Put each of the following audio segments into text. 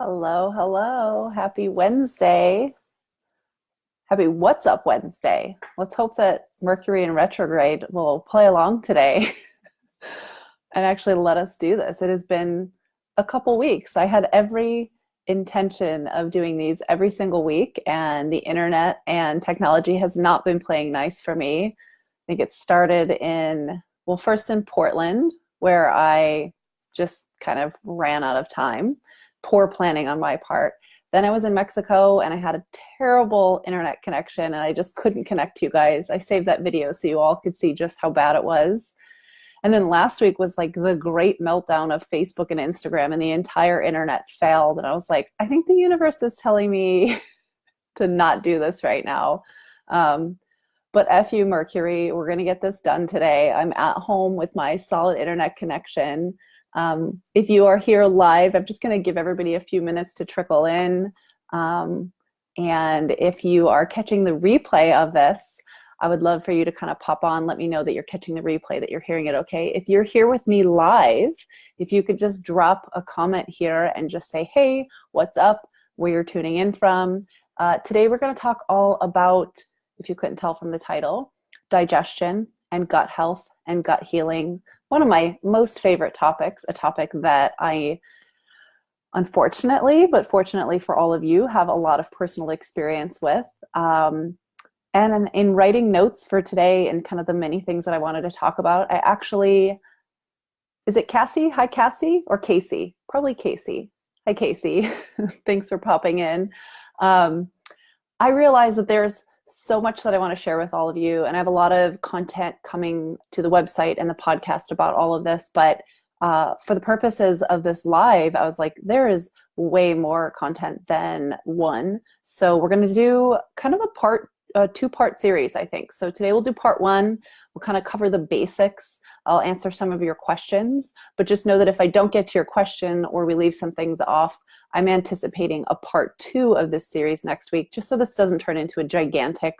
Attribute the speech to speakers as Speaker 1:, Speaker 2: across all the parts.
Speaker 1: Hello, hello. Happy Wednesday. Happy What's Up Wednesday. Let's hope that Mercury in retrograde will play along today and actually let us do this. It has been a couple weeks. I had every intention of doing these every single week, and the internet and technology has not been playing nice for me. I think it started first in Portland, where I just kind of ran out of time. Poor planning on my part. Then I was in Mexico and I had a terrible internet connection and I just couldn't connect to you guys. I saved that video so you all could see just how bad it was. And then last week was like the great meltdown of Facebook and Instagram, and the entire internet failed. And I was like, I think the universe is telling me to not do this right now. But F you, Mercury, we're going to get this done today. I'm at home with my solid internet connection. If you are here live, I'm just going to give everybody a few minutes to trickle in. And if you are catching the replay of this, I would love for you to kind of pop on, let me know that you're catching the replay, that you're hearing it okay. If you're here with me live, if you could just drop a comment here and just say, hey, what's up, where you're tuning in from. Today we're going to talk all about, if you couldn't tell from the title, digestion and gut health and gut healing. One of my most favorite topics, a topic that I, unfortunately, but fortunately for all of you, have a lot of personal experience with. And in writing notes for today and kind of the many things that I wanted to talk about, I actually, is it Cassie? Hi, Cassie, or Casey? Probably Casey. Hi, Casey. Thanks for popping in. I realize that there's so much that I want to share with all of you, and I have a lot of content coming to the website and the podcast about all of this, but for the purposes of this live, I was like, there is way more content than one. So we're going to do kind of a two-part series, I think. So today we'll do part one. We'll kind of cover the basics. I'll answer some of your questions, but just know that if I don't get to your question or we leave some things off, I'm anticipating a part two of this series next week, just so this doesn't turn into a gigantic,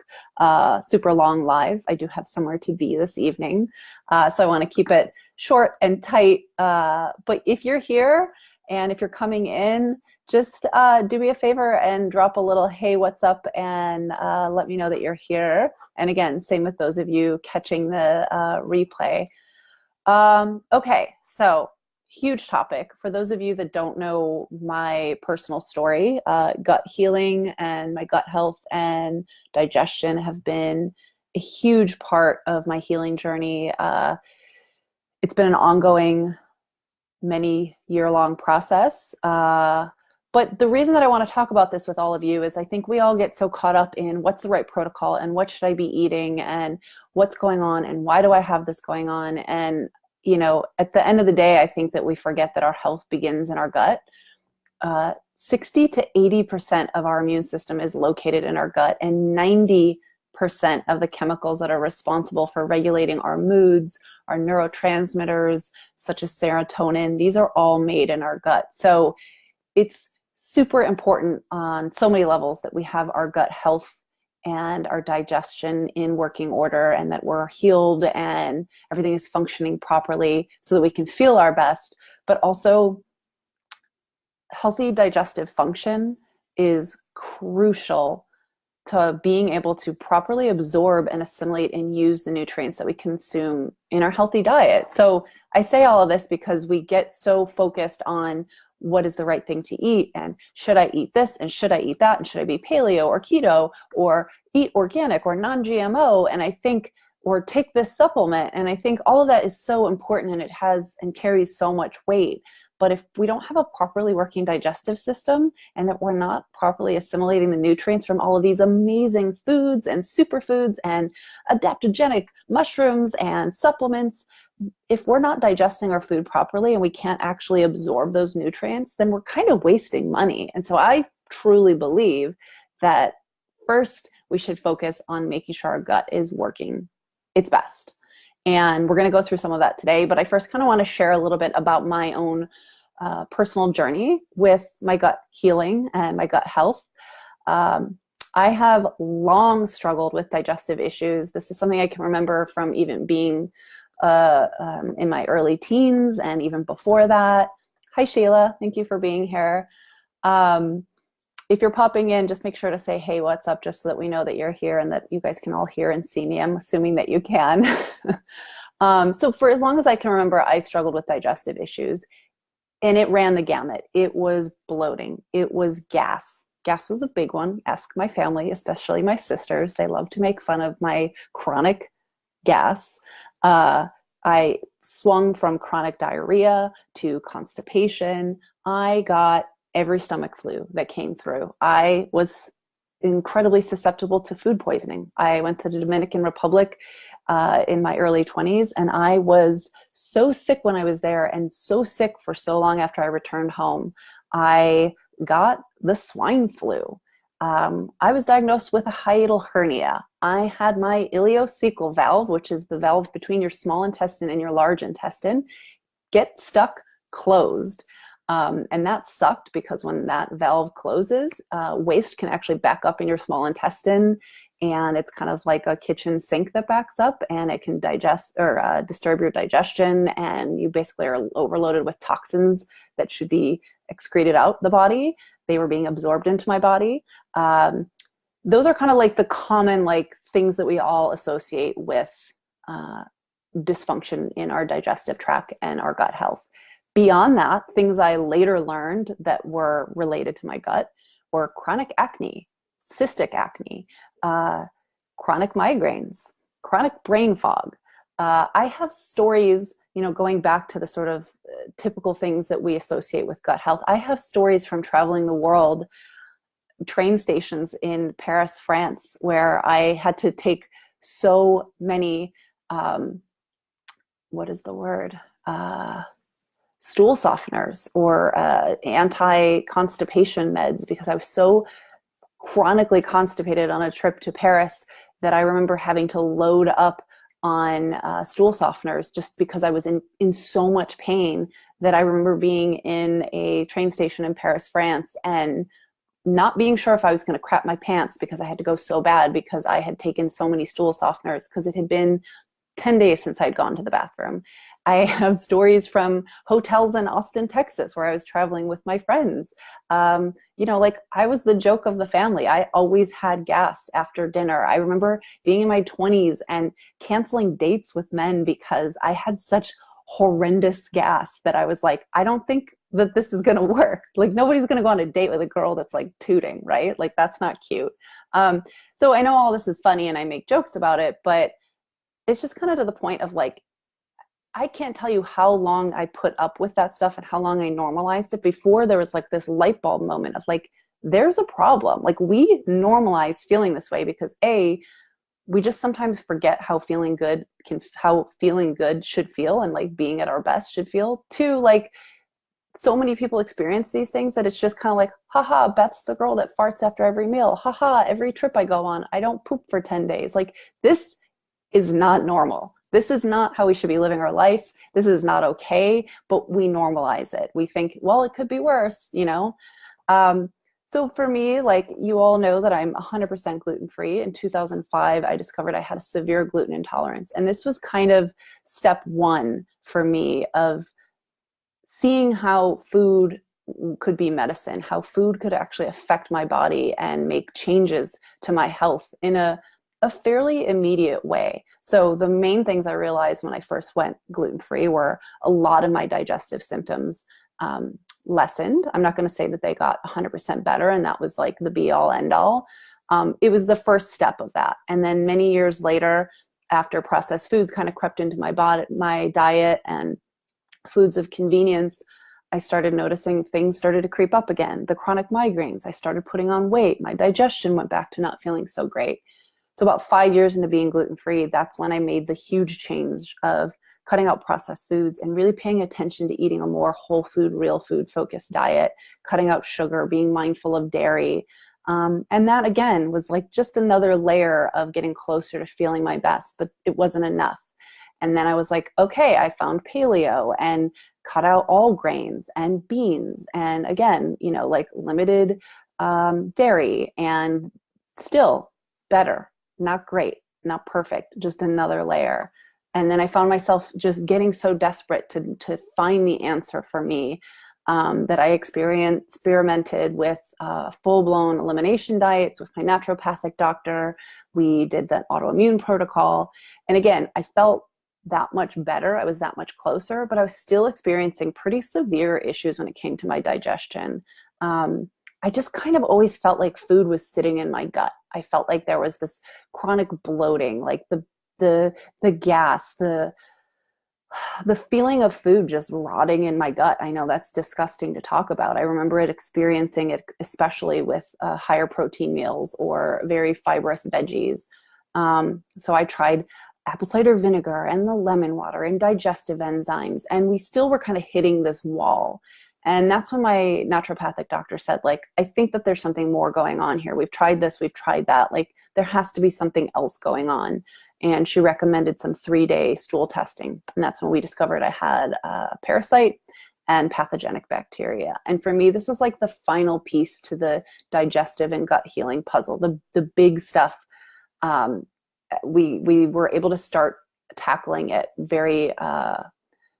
Speaker 1: super long live. I do have somewhere to be this evening, so I want to keep it short and tight. But if you're here and if you're coming in, just do me a favor and drop a little, hey, what's up, and let me know that you're here. And again, same with those of you catching the replay. Okay, so huge topic. For those of you that don't know my personal story, gut healing and my gut health and digestion have been a huge part of my healing journey. It's been an ongoing, many year-long process. But the reason that I want to talk about this with all of you is I think we all get so caught up in what's the right protocol and what should I be eating and what's going on and why do I have this going on. And, you know, at the end of the day, I think that we forget that our health begins in our gut. 60 to 80% of our immune system is located in our gut, and 90% of the chemicals that are responsible for regulating our moods, our neurotransmitters, such as serotonin, these are all made in our gut. So it's super important on so many levels that we have our gut health and our digestion in working order, and that we're healed and everything is functioning properly so that we can feel our best. But also, healthy digestive function is crucial to being able to properly absorb and assimilate and use the nutrients that we consume in our healthy diet. So I say all of this because we get so focused on what is the right thing to eat, and should I eat this, and should I eat that, and should I be paleo or keto, or eat organic or non-GMO, and I think, or take this supplement. And I think all of that is so important, and it has and carries so much weight. But if we don't have a properly working digestive system, and that we're not properly assimilating the nutrients from all of these amazing foods and superfoods and adaptogenic mushrooms and supplements, if we're not digesting our food properly and we can't actually absorb those nutrients, then we're kind of wasting money. And so I truly believe that first we should focus on making sure our gut is working its best. And we're going to go through some of that today, but I first kind of want to share a little bit about my own personal journey with my gut healing and my gut health. I have long struggled with digestive issues. This is something I can remember from even being in my early teens and even before that. Hi, Sheila. Thank you for being here. If you're popping in, just make sure to say, hey, what's up, just so that we know that you're here and that you guys can all hear and see me. I'm assuming that you can. So for as long as I can remember, I struggled with digestive issues, and it ran the gamut. It was bloating. It was gas. Gas was a big one. Ask my family, especially my sisters. They love to make fun of my chronic gas. I swung from chronic diarrhea to constipation. I got every stomach flu that came through. I was incredibly susceptible to food poisoning. I went to the Dominican Republic in my early 20s, and I was so sick when I was there, and so sick for so long after I returned home. I got the swine flu. I was diagnosed with a hiatal hernia. I had my ileocecal valve, which is the valve between your small intestine and your large intestine, get stuck closed. And that sucked, because when that valve closes, waste can actually back up in your small intestine, and it's kind of like a kitchen sink that backs up, and it can digest or disturb your digestion, and you basically are overloaded with toxins that should be excreted out the body. They were being absorbed into my body. Those are kind of like the common like things that we all associate with dysfunction in our digestive tract and our gut health. Beyond that, things I later learned that were related to my gut were chronic acne, cystic acne, chronic migraines, chronic brain fog. I have stories, going back to the sort of typical things that we associate with gut health. I have stories from traveling the world, train stations in Paris, France, where I had to take so many, what is the word? Stool softeners or anti-constipation meds, because I was so chronically constipated on a trip to Paris that I remember having to load up on stool softeners just because I was in so much pain, that I remember being in a train station in Paris, France, and not being sure if I was going to crap my pants because I had to go so bad, because I had taken so many stool softeners, because it had been 10 days since I'd gone to the bathroom. I have stories from hotels in Austin, Texas, where I was traveling with my friends. Like I was the joke of the family. I always had gas after dinner. I remember being in my 20s and canceling dates with men because I had such horrendous gas that I was like, I don't think that this is going to work. Like nobody's going to go on a date with a girl that's like tooting, right? Like that's not cute. So I know all this is funny and I make jokes about it, but it's just kind of to the point of like, I can't tell you how long I put up with that stuff and how long I normalized it before there was like this light bulb moment of like, there's a problem. Like we normalize feeling this way because we just sometimes forget how feeling good should feel, and like being at our best should feel. Two, like so many people experience these things that it's just kind of like, haha, Beth's the girl that farts after every meal. Haha, every trip I go on, I don't poop for 10 days. Like this is not normal. This is not how we should be living our lives. This is not okay, but we normalize it. We think, well, it could be worse, So for me, like you all know that I'm 100% gluten-free. In 2005, I discovered I had a severe gluten intolerance. And this was kind of step one for me of seeing how food could be medicine, how food could actually affect my body and make changes to my health in a fairly immediate way. So the main things I realized when I first went gluten-free were a lot of my digestive symptoms lessened. I'm not going to say that they got 100% better, and that was like the be-all, end-all. It was the first step of that. And then many years later, after processed foods kind of crept into my body, my diet, and foods of convenience, I started noticing things started to creep up again. The chronic migraines, I started putting on weight. My digestion went back to not feeling so great. So about 5 years into being gluten-free, that's when I made the huge change of cutting out processed foods and really paying attention to eating a more whole food, real food focused diet, cutting out sugar, being mindful of dairy. And that again was like just another layer of getting closer to feeling my best, but it wasn't enough. And then I was like, okay, I found paleo and cut out all grains and beans. And again, like limited dairy, and still better. Not great, not perfect, just another layer. And then I found myself just getting so desperate to find the answer for me. that I experimented with full-blown elimination diets with my naturopathic doctor. We did that autoimmune protocol. And again, I felt that much better. I was that much closer, but I was still experiencing pretty severe issues when it came to my digestion. I just kind of always felt like food was sitting in my gut. I felt like there was this chronic bloating, like the gas, the feeling of food just rotting in my gut. I know that's disgusting to talk about. I remember experiencing it, especially with higher protein meals or very fibrous veggies. So I tried apple cider vinegar and the lemon water and digestive enzymes, and we still were kind of hitting this wall. And that's when my naturopathic doctor said, like, I think that there's something more going on here. We've tried this, we've tried that. Like, there has to be something else going on. And she recommended some 3-day stool testing. And that's when we discovered I had a parasite and pathogenic bacteria. And for me, this was like the final piece to the digestive and gut healing puzzle, the big stuff. We were able to start tackling it very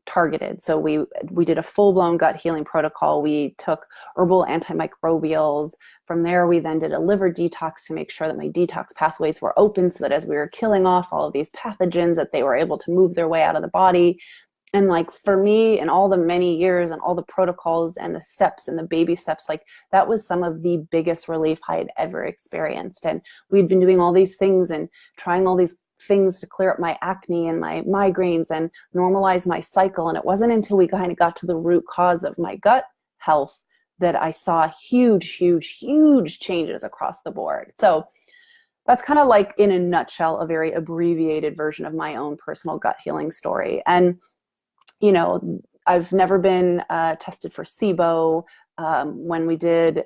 Speaker 1: targeted. So we did a full-blown gut healing protocol. We took herbal antimicrobials. From there, we then did a liver detox to make sure that my detox pathways were open, so that as we were killing off all of these pathogens, that they were able to move their way out of the body. And like, for me, and all the many years and all the protocols and the steps and the baby steps, like, that was some of the biggest relief I had ever experienced. And we'd been doing all these things and trying all these things to clear up my acne and my migraines and normalize my cycle. And it wasn't until we kind of got to the root cause of my gut health that I saw huge, huge, huge changes across the board. So that's kind of like, in a nutshell, a very abbreviated version of my own personal gut healing story. And, you know, I've never been tested for SIBO. When we did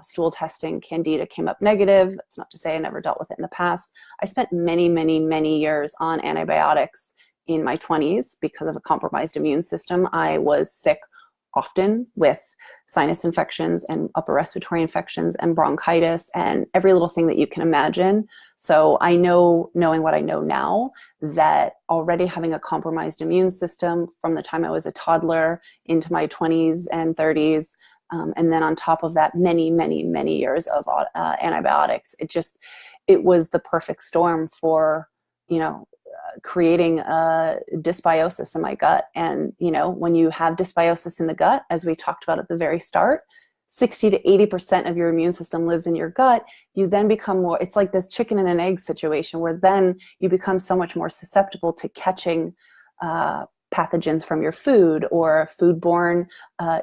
Speaker 1: stool testing, Candida came up negative. That's not to say I never dealt with it in the past. I spent many, many, many years on antibiotics in my 20s because of a compromised immune system. I was sick often with sinus infections and upper respiratory infections and bronchitis and every little thing that you can imagine. So I know, knowing what I know now, that already having a compromised immune system from the time I was a toddler into my 20s and 30s, and then on top of that, many, many, many years of antibiotics, it was the perfect storm for, you know, creating a dysbiosis in my gut. And, you know, when you have dysbiosis in the gut, as we talked about at the very start, 60 to 80% of your immune system lives in your gut. You then become more, it's like this chicken and an egg situation, where then you become so much more susceptible to catching pathogens from your food, or foodborne,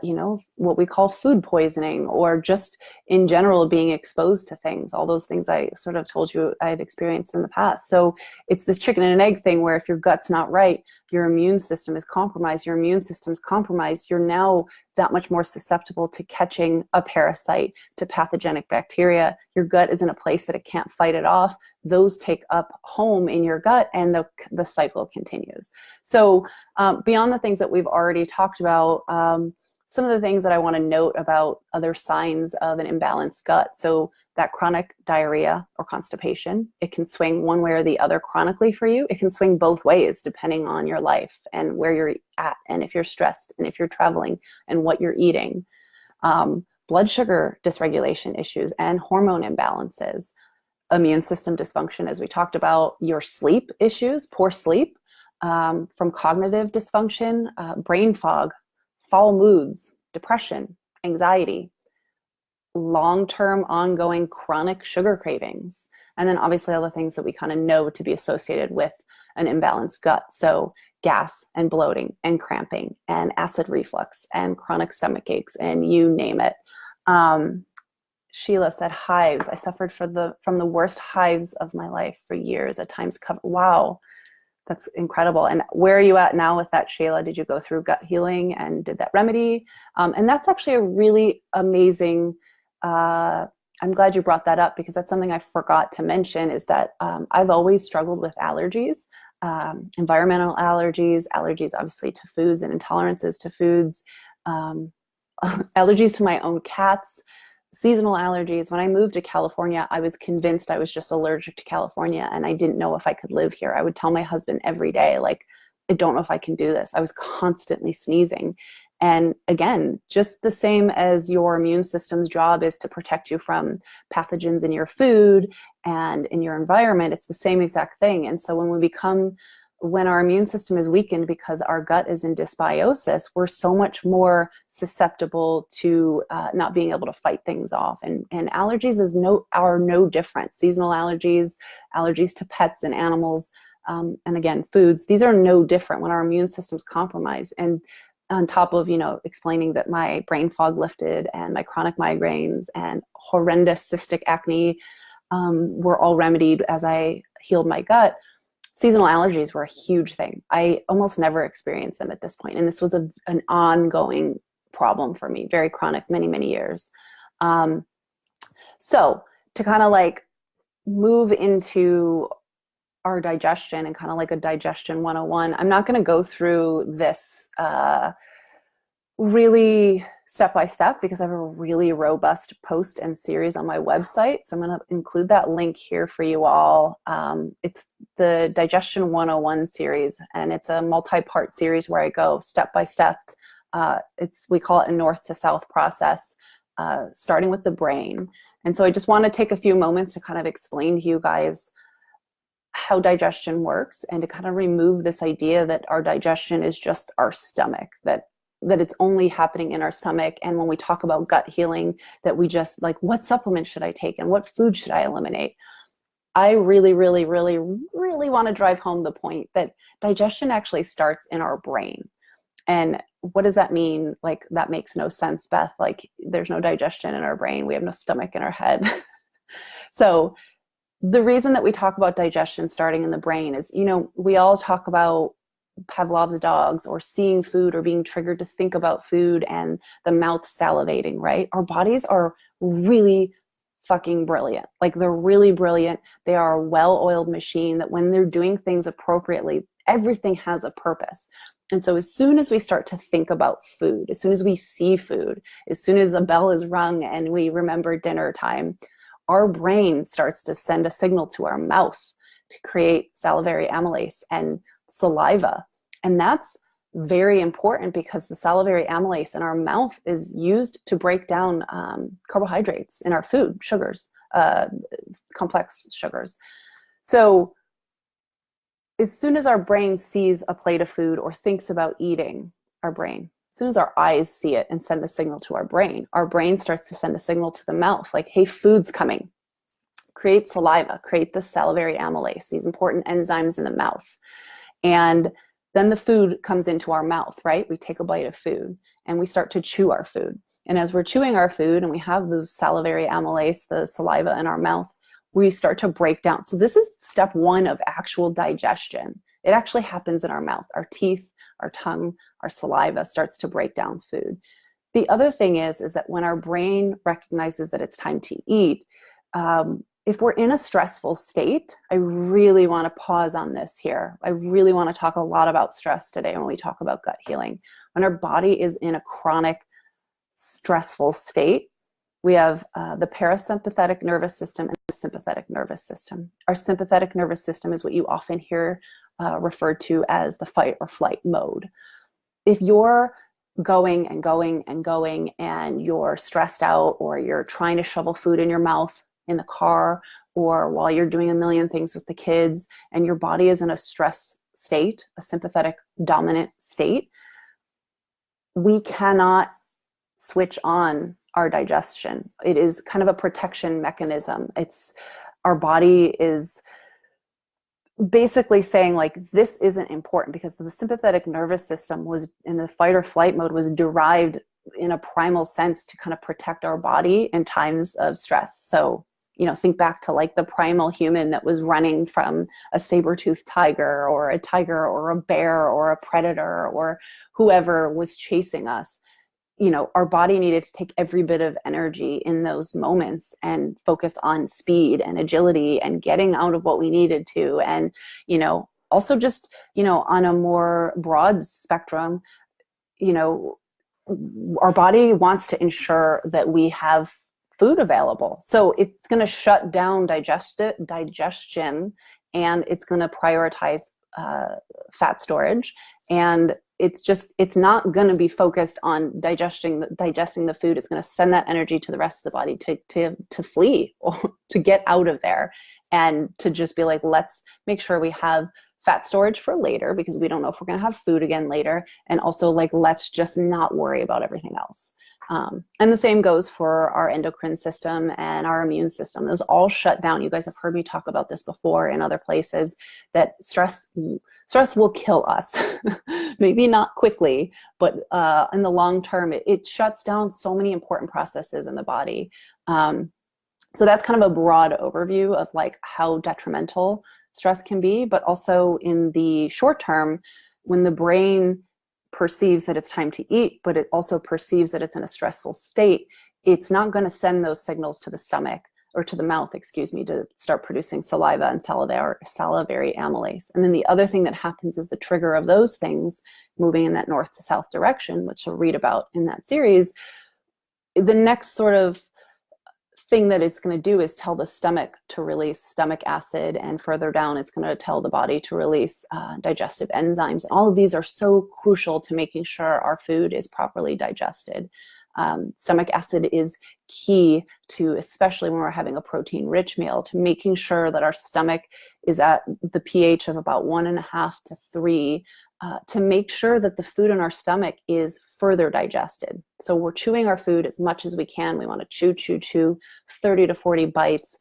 Speaker 1: you know, what we call food poisoning, or just in general being exposed to things, all those things I sort of told you I had experienced in the past. So it's this chicken and an egg thing, where if your gut's not right, your immune system is compromised. Your immune system's compromised. You're now that much more susceptible to catching a parasite, to pathogenic bacteria. Your gut is in a place that it can't fight it off. Those take up home in your gut, and the cycle continues. So beyond the things that we've already talked about, some of the things that I want to note about other signs of an imbalanced gut. So that chronic diarrhea or constipation, it can swing one way or the other chronically for you. It can swing both ways depending on your life and where you're at, and if you're stressed, and if you're traveling, and what you're eating. Blood sugar dysregulation issues and hormone imbalances, immune system dysfunction, as we talked about, your sleep issues, poor sleep, from cognitive dysfunction, brain fog, foul moods, depression, anxiety, long-term ongoing chronic sugar cravings, and then obviously all the things that we kind of know to be associated with an imbalanced gut. So gas and bloating and cramping and acid reflux and chronic stomach aches, and you name it. Sheila said hives. I suffered from the worst hives of my life for years, at times. Wow. That's incredible. And where are you at now with that, Sheila? Did you go through gut healing and did that remedy? And that's actually a really amazing, I'm glad you brought that up, because that's something I forgot to mention, is that I've always struggled with allergies, environmental allergies obviously to foods, and intolerances to foods, allergies to my own cats, seasonal allergies. When I moved to California, I was convinced I was just allergic to California, and I didn't know if I could live here. I would tell my husband every day, like, I don't know if I can do this. I was constantly sneezing. And again, just the same as your immune system's job is to protect you from pathogens in your food and in your environment, it's the same exact thing. And so when our immune system is weakened because our gut is in dysbiosis, we're so much more susceptible to not being able to fight things off. And allergies are no different. Seasonal allergies, allergies to pets and animals, and again, foods, these are no different when our immune system's compromised. And on top of, explaining that my brain fog lifted and my chronic migraines and horrendous cystic acne were all remedied as I healed my gut, seasonal allergies were a huge thing. I almost never experienced them at this point. And this was an ongoing problem for me, very chronic, many, many years. So to kind of like move into our digestion and kind of like a digestion 101, I'm not going to go through this really step-by-step because I have a really robust post and series on my website. So I'm going to include that link here for you all. It's the Digestion 101 series, and it's a multi-part series where I go step-by-step. We call it a north to south process, starting with the brain. And so I just want to take a few moments to kind of explain to you guys how digestion works and to kind of remove this idea that our digestion is just our stomach, that it's only happening in our stomach. And when we talk about gut healing, that we just like, what supplement should I take and what food should I eliminate? I really, really, really, really want to drive home the point that digestion actually starts in our brain. And what does that mean? Like, that makes no sense, Beth. Like, there's no digestion in our brain. We have no stomach in our head. So the reason that we talk about digestion starting in the brain is, we all talk about Pavlov's dogs or seeing food or being triggered to think about food and the mouth salivating, right? Our bodies are really fucking brilliant. Like, they're really brilliant. They are a well-oiled machine that when they're doing things appropriately, everything has a purpose. And so as soon as we start to think about food, as soon as we see food, as soon as a bell is rung and we remember dinner time, our brain starts to send a signal to our mouth to create salivary amylase and saliva. And that's very important because the salivary amylase in our mouth is used to break down carbohydrates in our food, sugars, complex sugars. So as soon as our brain sees a plate of food or thinks about eating, as soon as our eyes see it and send the signal to our brain starts to send a signal to the mouth, like, hey, food's coming. Create saliva, create the salivary amylase, these important enzymes in the mouth. And then the food comes into our mouth, right? We take a bite of food and we start to chew our food. And as we're chewing our food and we have those salivary amylase, the saliva in our mouth, we start to break down. So this is step one of actual digestion. It actually happens in our mouth. Our teeth, our tongue, our saliva starts to break down food. The other thing is that when our brain recognizes that it's time to eat, if we're in a stressful state, I really want to pause on this here. I really want to talk a lot about stress today when we talk about gut healing. When our body is in a chronic, stressful state, we have the parasympathetic nervous system and the sympathetic nervous system. Our sympathetic nervous system is what you often hear referred to as the fight or flight mode. If you're going and going and going and you're stressed out, or you're trying to shovel food in your mouth in the car, or while you're doing a million things with the kids, and your body is in a stress state, a sympathetic dominant state, we cannot switch on our digestion. It is kind of a protection mechanism. Our body is basically saying, like, this isn't important, because the sympathetic nervous system was in the fight or flight mode, was derived in a primal sense to kind of protect our body in times of stress. So, think back to like the primal human that was running from a saber-toothed tiger or a bear or a predator or whoever was chasing us. Our body needed to take every bit of energy in those moments and focus on speed and agility and getting out of what we needed to. And, also just, on a more broad spectrum, our body wants to ensure that we have food available. So it's going to shut down digestion, and it's going to prioritize fat storage. And it's not going to be focused on digesting the food. It's going to send that energy to the rest of the body to flee or to get out of there, and to just be like, let's make sure we have fat storage for later, because we don't know if we're going to have food again later. And also, like, let's just not worry about everything else. And the same goes for our endocrine system and our immune system. Those all shut down. You guys have heard me talk about this before in other places, that stress will kill us. Maybe not quickly, but in the long term, it shuts down so many important processes in the body. So that's kind of a broad overview of like how detrimental stress can be. But also in the short term, when the brain perceives that it's time to eat, but it also perceives that it's in a stressful state, it's not going to send those signals to the stomach, or to the mouth, excuse me, to start producing saliva and salivary amylase. And then the other thing that happens is the trigger of those things moving in that north to south direction, which you'll read about in that series. The next sort of thing that it's going to do is tell the stomach to release stomach acid, and further down it's going to tell the body to release digestive enzymes. All of these are so crucial to making sure our food is properly digested. Stomach acid is key to, especially when we're having a protein-rich meal, to making sure that our stomach is at the pH of about 1.5 to 3, to make sure that the food in our stomach is further digested. So we're chewing our food as much as we can. We want to chew 30 to 40 bites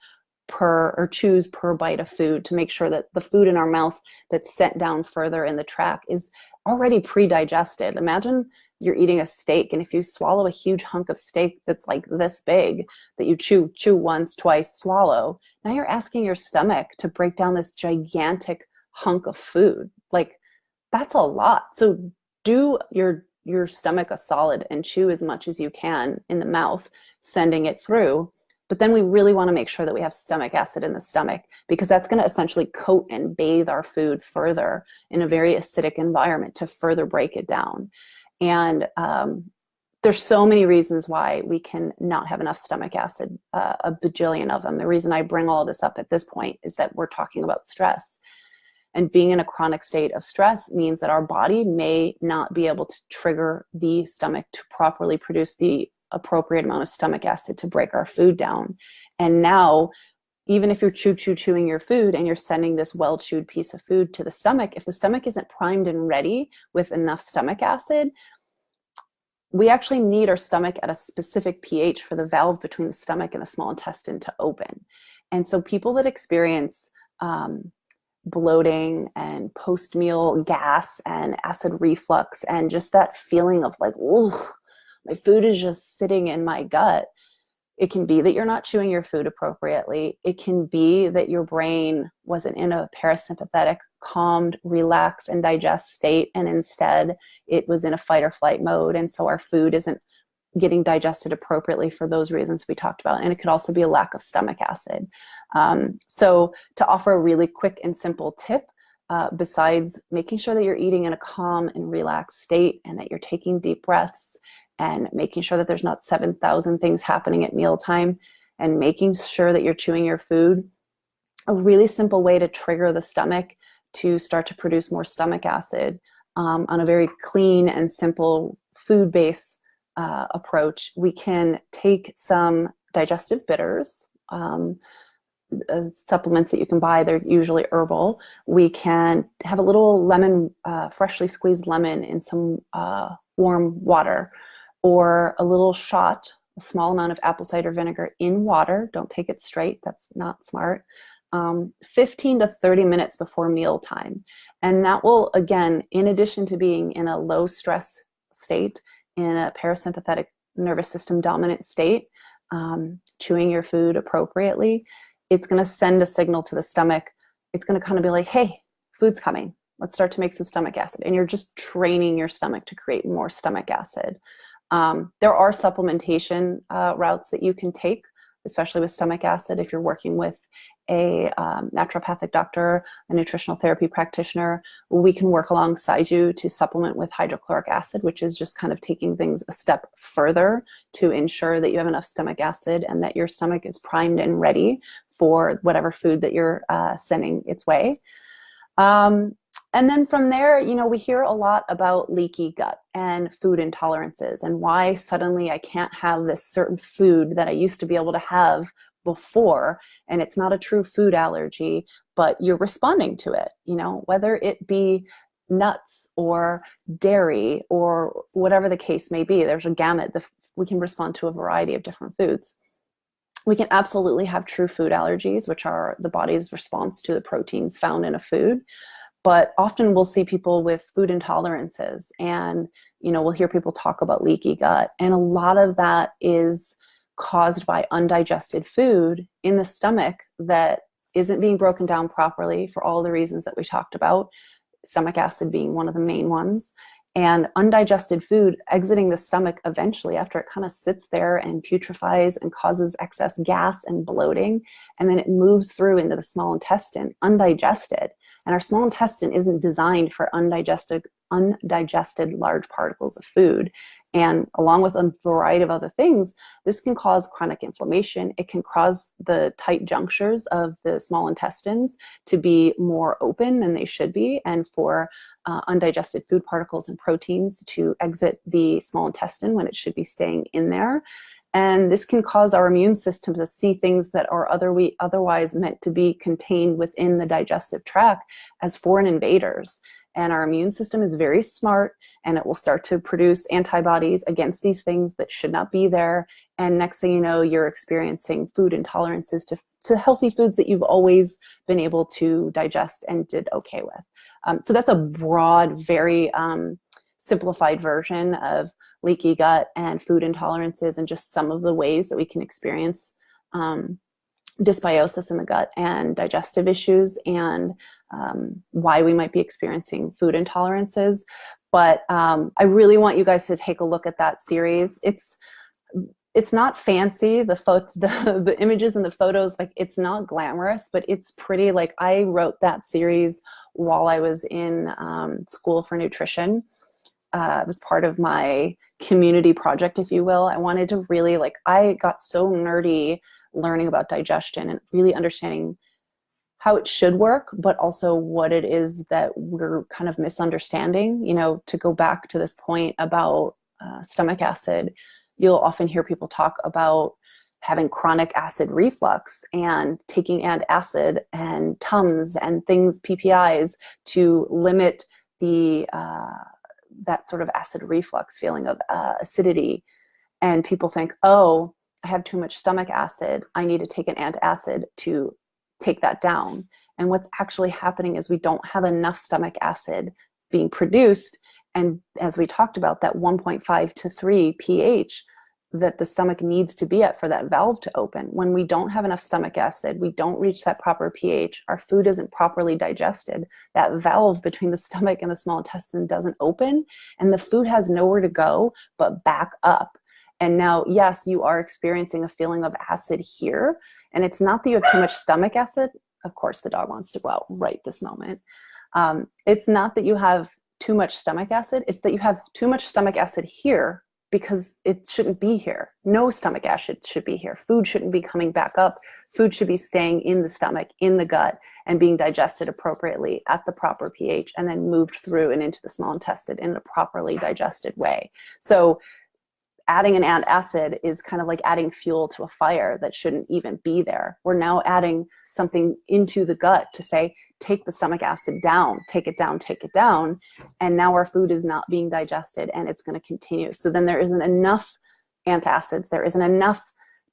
Speaker 1: or chews per bite of food, to make sure that the food in our mouth that's sent down further in the tract is already pre-digested. Imagine you're eating a steak, and if you swallow a huge hunk of steak that's like this big, that you chew once, twice, swallow, now you're asking your stomach to break down this gigantic hunk of food. Like, that's a lot. So do your stomach a solid and chew as much as you can in the mouth, sending it through. But then we really want to make sure that we have stomach acid in the stomach, because that's going to essentially coat and bathe our food further in a very acidic environment to further break it down. And there's so many reasons why we can not have enough stomach acid, a bajillion of them. The reason I bring all of this up at this point is that we're talking about stress. And being in a chronic state of stress means that our body may not be able to trigger the stomach to properly produce the appropriate amount of stomach acid to break our food down. And now, even if you're chewing your food and you're sending this well-chewed piece of food to the stomach, if the stomach isn't primed and ready with enough stomach acid, we actually need our stomach at a specific pH for the valve between the stomach and the small intestine to open. And so people that experience bloating and post-meal gas and acid reflux, and just that feeling of like, oh, my food is just sitting in my gut. It can be that you're not chewing your food appropriately. It can be that your brain wasn't in a parasympathetic, calmed, relax and digest state, and instead it was in a fight or flight mode. And so our food isn't getting digested appropriately for those reasons we talked about. And it could also be a lack of stomach acid. So to offer a really quick and simple tip, besides making sure that you're eating in a calm and relaxed state, and that you're taking deep breaths, and making sure that there's not 7,000 things happening at mealtime, and making sure that you're chewing your food, a really simple way to trigger the stomach to start to produce more stomach acid on a very clean and simple food-based approach. We can take some digestive bitters, supplements that you can buy. They're usually herbal. We can have a little lemon, freshly squeezed lemon in some warm water, or a little shot, a small amount of apple cider vinegar in water. Don't take it straight. That's not smart. 15 to 30 minutes before mealtime. And that will, again, in addition to being in a low stress state, in a parasympathetic nervous system dominant state, chewing your food appropriately, it's going to send a signal to the stomach. It's going to kind of be like, hey, food's coming. Let's start to make some stomach acid. And you're just training your stomach to create more stomach acid. There are supplementation routes that you can take, especially with stomach acid. If you're working with a naturopathic doctor, a nutritional therapy practitioner, we can work alongside you to supplement with hydrochloric acid, which is just kind of taking things a step further to ensure that you have enough stomach acid and that your stomach is primed and ready for whatever food that you're sending its way. And then from there, we hear a lot about leaky gut and food intolerances and why suddenly I can't have this certain food that I used to be able to have before. And it's not a true food allergy, but you're responding to it, whether it be nuts or dairy or whatever the case may be. There's a gamut. We can respond to a variety of different foods. We can absolutely have true food allergies, which are the body's response to the proteins found in a food. But often we'll see people with food intolerances, and we'll hear people talk about leaky gut. And a lot of that is caused by undigested food in the stomach that isn't being broken down properly for all the reasons that we talked about, stomach acid being one of the main ones. And undigested food exiting the stomach eventually after it kind of sits there and putrefies and causes excess gas and bloating. And then it moves through into the small intestine undigested. And our small intestine isn't designed for undigested large particles of food. And along with a variety of other things, this can cause chronic inflammation. It can cause the tight junctures of the small intestines to be more open than they should be, and for undigested food particles and proteins to exit the small intestine when it should be staying in there. And this can cause our immune system to see things that are otherwise meant to be contained within the digestive tract as foreign invaders. And our immune system is very smart, and it will start to produce antibodies against these things that should not be there. And next thing you know, you're experiencing food intolerances to healthy foods that you've always been able to digest and did okay with. So that's a broad, very simplified version of leaky gut and food intolerances, and just some of the ways that we can experience dysbiosis in the gut and digestive issues, and why we might be experiencing food intolerances. But I really want you guys to take a look at that series. It's not fancy. The images and the photos, like, it's not glamorous, but it's pretty. Like, I wrote that series while I was in school for nutrition. It was part of my community project, if you will. I wanted to really, I got so nerdy learning about digestion and really understanding how it should work, but also what it is that we're kind of misunderstanding. To go back to this point about stomach acid, you'll often hear people talk about having chronic acid reflux and taking antacid and Tums and things, PPIs, to limit the that sort of acid reflux feeling of acidity. And people think, oh, I have too much stomach acid, I need to take an antacid to take that down. And what's actually happening is we don't have enough stomach acid being produced. And as we talked about, that 1.5 to 3 pH that the stomach needs to be at for that valve to open. When we don't have enough stomach acid, we don't reach that proper pH, our food isn't properly digested, that valve between the stomach and the small intestine doesn't open, and the food has nowhere to go but back up. And now, yes, you are experiencing a feeling of acid here, and it's not that you have too much stomach acid. Of course, the dog wants to go out right this moment. It's not that you have too much stomach acid, it's that you have too much stomach acid here, because it shouldn't be here. No stomach acid should be here. Food shouldn't be coming back up. Food should be staying in the stomach, in the gut, and being digested appropriately at the proper pH, and then moved through and into the small intestine in a properly digested way. So adding an antacid is kind of like adding fuel to a fire that shouldn't even be there. We're now adding something into the gut to say, take the stomach acid down, take it down, take it down. And now our food is not being digested, and it's going to continue. So then there isn't enough antacids, there isn't enough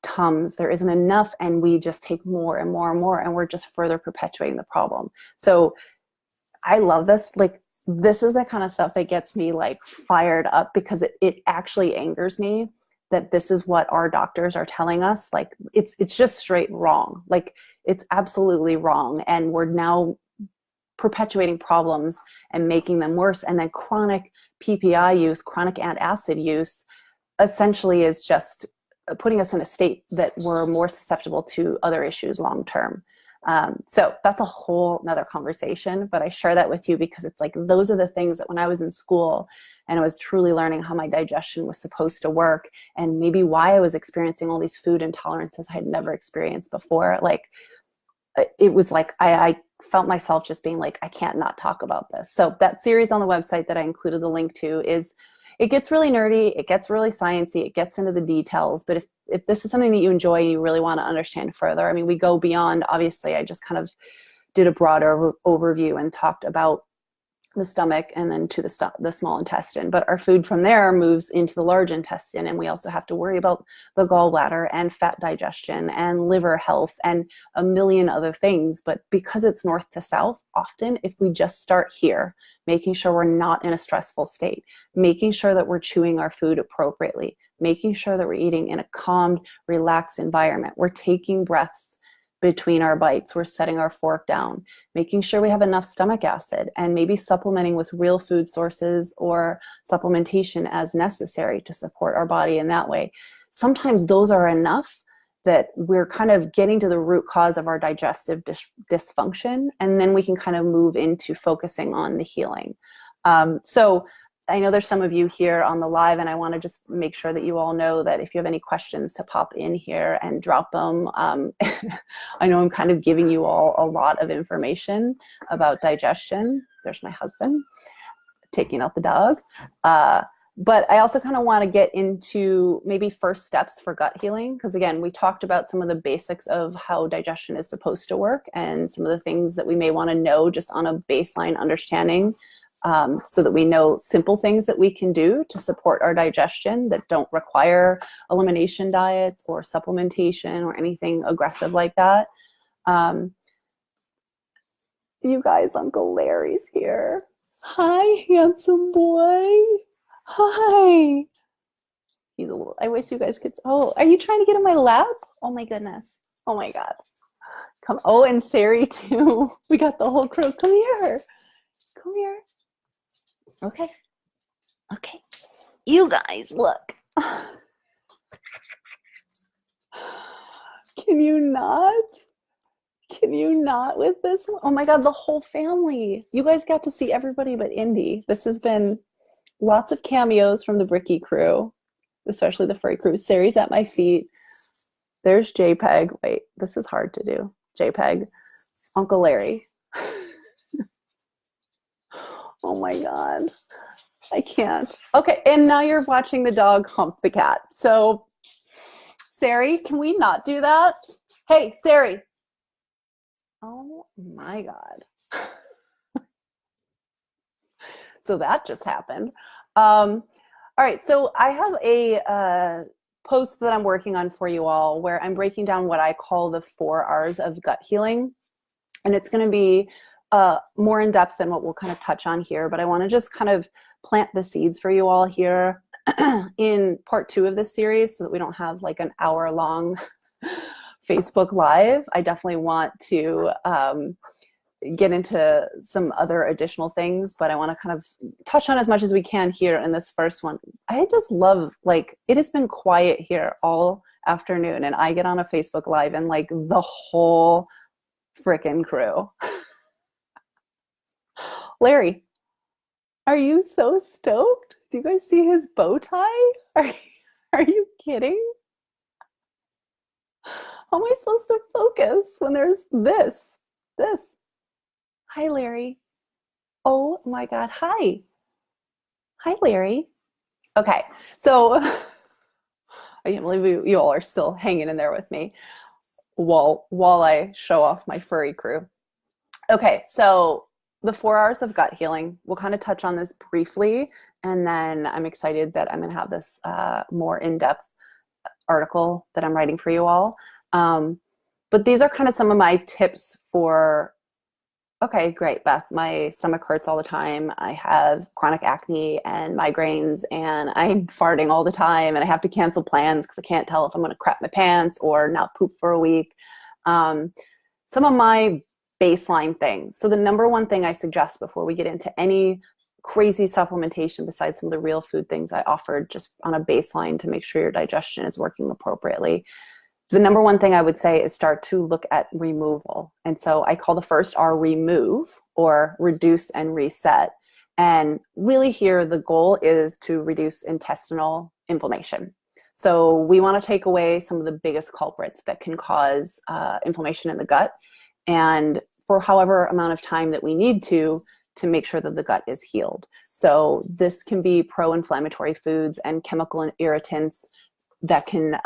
Speaker 1: Tums, there isn't enough, and we just take more and more and more, and we're just further perpetuating the problem. So I love this. This is the kind of stuff that gets me fired up, because it actually angers me that this is what our doctors are telling us. It's just straight wrong. It's absolutely wrong. And we're now perpetuating problems and making them worse. And then chronic PPI use, chronic antacid use, essentially is just putting us in a state that we're more susceptible to other issues long term. So that's a whole nother conversation, but I share that with you because it's those are the things that when I was in school and I was truly learning how my digestion was supposed to work, and maybe why I was experiencing all these food intolerances I had never experienced before. it was like I felt myself just being like, I can't not talk about this. So that series on the website that I included the link to is, it gets really nerdy, it gets really sciencey, it gets into the details. But if this is something that you enjoy and you really want to understand further, I mean, we go beyond, obviously, I just kind of did a broader overview and talked about the stomach and then to the small intestine. But our food from there moves into the large intestine, and we also have to worry about the gallbladder and fat digestion and liver health and a million other things. But because it's north to south, often if we just start here, making sure we're not in a stressful state, making sure that we're chewing our food appropriately, making sure that we're eating in a calmed, relaxed environment, we're taking breaths between our bites, we're setting our fork down, making sure we have enough stomach acid, and maybe supplementing with real food sources or supplementation as necessary to support our body in that way. Sometimes those are enough that we're kind of getting to the root cause of our digestive dysfunction, and then we can kind of move into focusing on the healing. So I know there's some of you here on the live, and I want to just make sure that you all know that if you have any questions, to pop in here and drop them. I know I'm kind of giving you all a lot of information about digestion. There's my husband taking out the dog. But I also kind of want to get into maybe first steps for gut healing, because again, we talked about some of the basics of how digestion is supposed to work and some of the things that we may want to know just on a baseline understanding. So that we know simple things that we can do to support our digestion that don't require elimination diets or supplementation or anything aggressive like that. You guys, Uncle Larry's here. Hi, handsome boy. Hi. He's a little, I wish you guys could, oh, are you trying to get in my lap? Oh my goodness. Oh my God. Come, oh, and Sari too. We got the whole crew. Come here. Come here. Okay. Okay. You guys, look. Can you not? Can you not with this one? Oh my God, the whole family. You guys got to see everybody but Indy. This has been lots of cameos from the Bricky crew, especially the furry crew. Sari's at my feet. There's JPEG. Wait, this is hard to do. JPEG. Uncle Larry. Oh my God, I can't. Okay, and now you're watching the dog hump the cat. So, Sari, can we not do that? Hey, Sari. Oh my God. So that just happened. All right, so I have a post that I'm working on for you all where I'm breaking down what I call the 4 R's of gut healing. And it's going to be more in depth than what we'll kind of touch on here, but I want to just kind of plant the seeds for you all here in part 2 of this series so that we don't have like an hour-long Facebook Live. I definitely want to get into some other additional things, but I want to kind of touch on as much as we can here in this first one. I just love, like, it has been quiet here all afternoon, and I get on a Facebook Live and like the whole frickin' crew. Larry, are you so stoked? Do you guys see his bow tie? Are you kidding? How am I supposed to focus when there's this? Hi, Larry. Oh my God, hi. Hi, Larry. Okay, so I can't believe you all are still hanging in there with me while I show off my furry crew. Okay, so the 4 R's of gut healing. We'll kind of touch on this briefly, and then I'm excited that I'm going to have this more in-depth article that I'm writing for you all. But these are kind of some of my tips for, okay, great, Beth, my stomach hurts all the time. I have chronic acne and migraines, and I'm farting all the time, and I have to cancel plans because I can't tell if I'm going to crap my pants or not poop for a week. Some of my baseline things. So the number one thing I suggest before we get into any crazy supplementation besides some of the real food things I offered just on a baseline to make sure your digestion is working appropriately, the number one thing I would say is start to look at removal. And so I call the first R remove, or reduce and reset. And really here, the goal is to reduce intestinal inflammation. So we want to take away some of the biggest culprits that can cause inflammation in the gut. and for however amount of time that we need to make sure that the gut is healed. So this can be pro-inflammatory foods and chemical irritants that can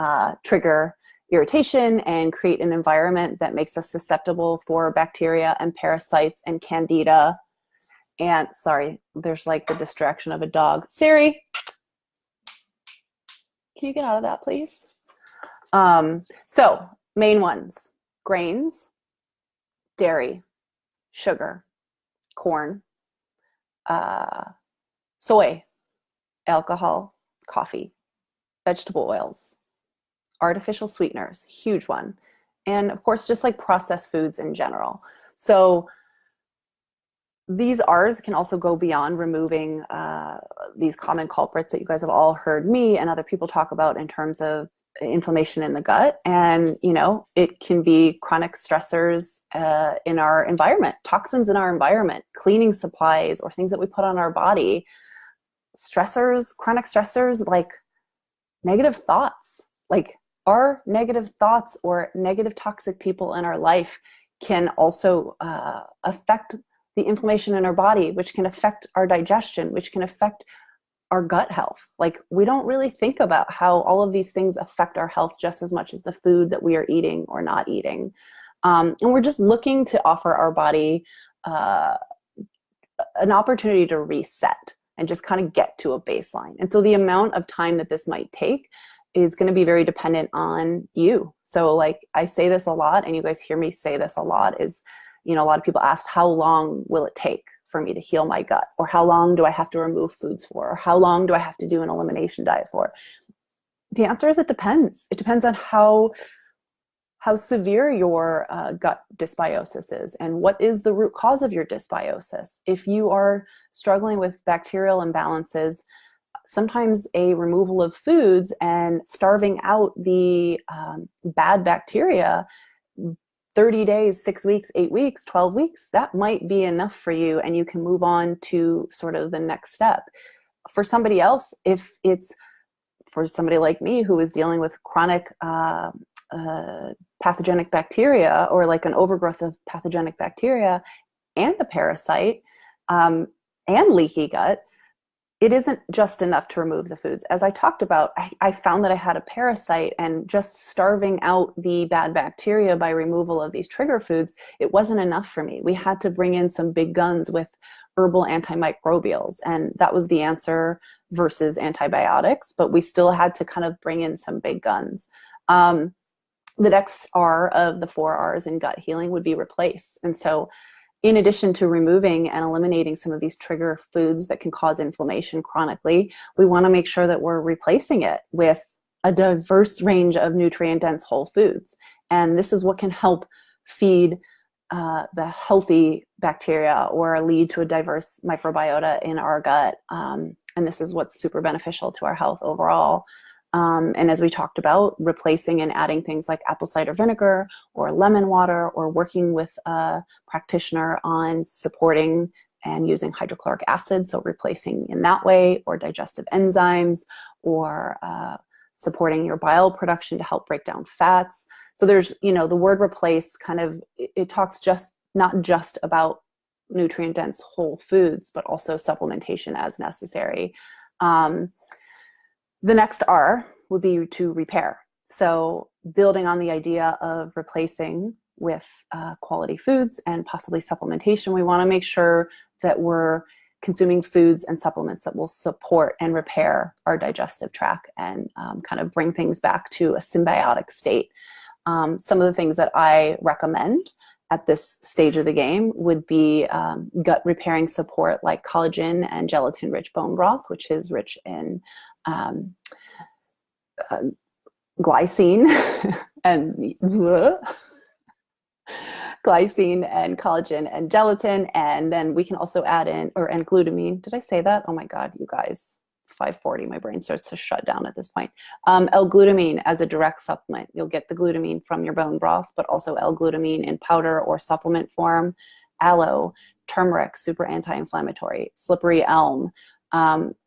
Speaker 1: trigger irritation and create an environment that makes us susceptible for bacteria and parasites and candida. And sorry, there's like the distraction of a dog. Siri, can you get out of that, please? So main ones: grains, dairy, sugar, corn, soy, alcohol, coffee, vegetable oils, artificial sweeteners, huge one. And of course, just like processed foods in general. So these R's can also go beyond removing these common culprits that you guys have all heard me and other people talk about in terms of inflammation in the gut. And, you know, it can be chronic stressors in our environment, toxins in our environment, cleaning supplies, or things that we put on our body. Stressors, chronic stressors, like negative thoughts, like our negative thoughts or negative toxic people in our life can also affect the inflammation in our body, which can affect our digestion, which can affect our gut health. Like, we don't really think about how all of these things affect our health just as much as the food that we are eating or not eating. And we're just looking to offer our body an opportunity to reset and just kind of get to a baseline. And so the amount of time that this might take is going to be very dependent on you. So like I say this a lot, and you guys hear me say this a lot, is, you know, a lot of people ask, how long will it take for me to heal my gut? Or how long do I have to remove foods for? Or how long do I have to do an elimination diet for? The answer is it depends. It depends on how severe your gut dysbiosis is and what is the root cause of your dysbiosis. If you are struggling with bacterial imbalances, sometimes a removal of foods and starving out the bad bacteria, 30 days, 6 weeks, 8 weeks, 12 weeks, that might be enough for you, and you can move on to sort of the next step. For somebody else, if it's for somebody like me who is dealing with chronic pathogenic bacteria, or like an overgrowth of pathogenic bacteria and a parasite and leaky gut, it isn't just enough to remove the foods. As I talked about, I found that I had a parasite, and just starving out the bad bacteria by removal of these trigger foods, it wasn't enough for me. We had to bring in some big guns with herbal antimicrobials, and that was the answer versus antibiotics, but we still had to kind of bring in some big guns. The next R of the 4 R's in gut healing would be replace. And so in addition to removing and eliminating some of these trigger foods that can cause inflammation chronically, we want to make sure that we're replacing it with a diverse range of nutrient-dense whole foods. And this is what can help feed the healthy bacteria or lead to a diverse microbiota in our gut. And this is what's super beneficial to our health overall. And as we talked about, replacing and adding things like apple cider vinegar or lemon water, or working with a practitioner on supporting and using hydrochloric acid, so replacing in that way, or digestive enzymes, or supporting your bile production to help break down fats. So there's, you know, the word replace kind of, it talks just not just about nutrient-dense whole foods, but also supplementation as necessary. The next R would be to repair. So building on the idea of replacing with quality foods and possibly supplementation, we want to make sure that we're consuming foods and supplements that will support and repair our digestive tract and kind of bring things back to a symbiotic state. Some of the things that I recommend at this stage of the game would be gut repairing support like collagen and gelatin-rich bone broth, which is rich in glycine and glycine and collagen and gelatin. And then we can also add in, and glutamine. Did I say that? Oh my God, you guys, it's 5:40. My brain starts to shut down at this point. L-glutamine as a direct supplement. You'll get the glutamine from your bone broth, but also L-glutamine in powder or supplement form. Aloe, turmeric, super anti-inflammatory. Slippery elm.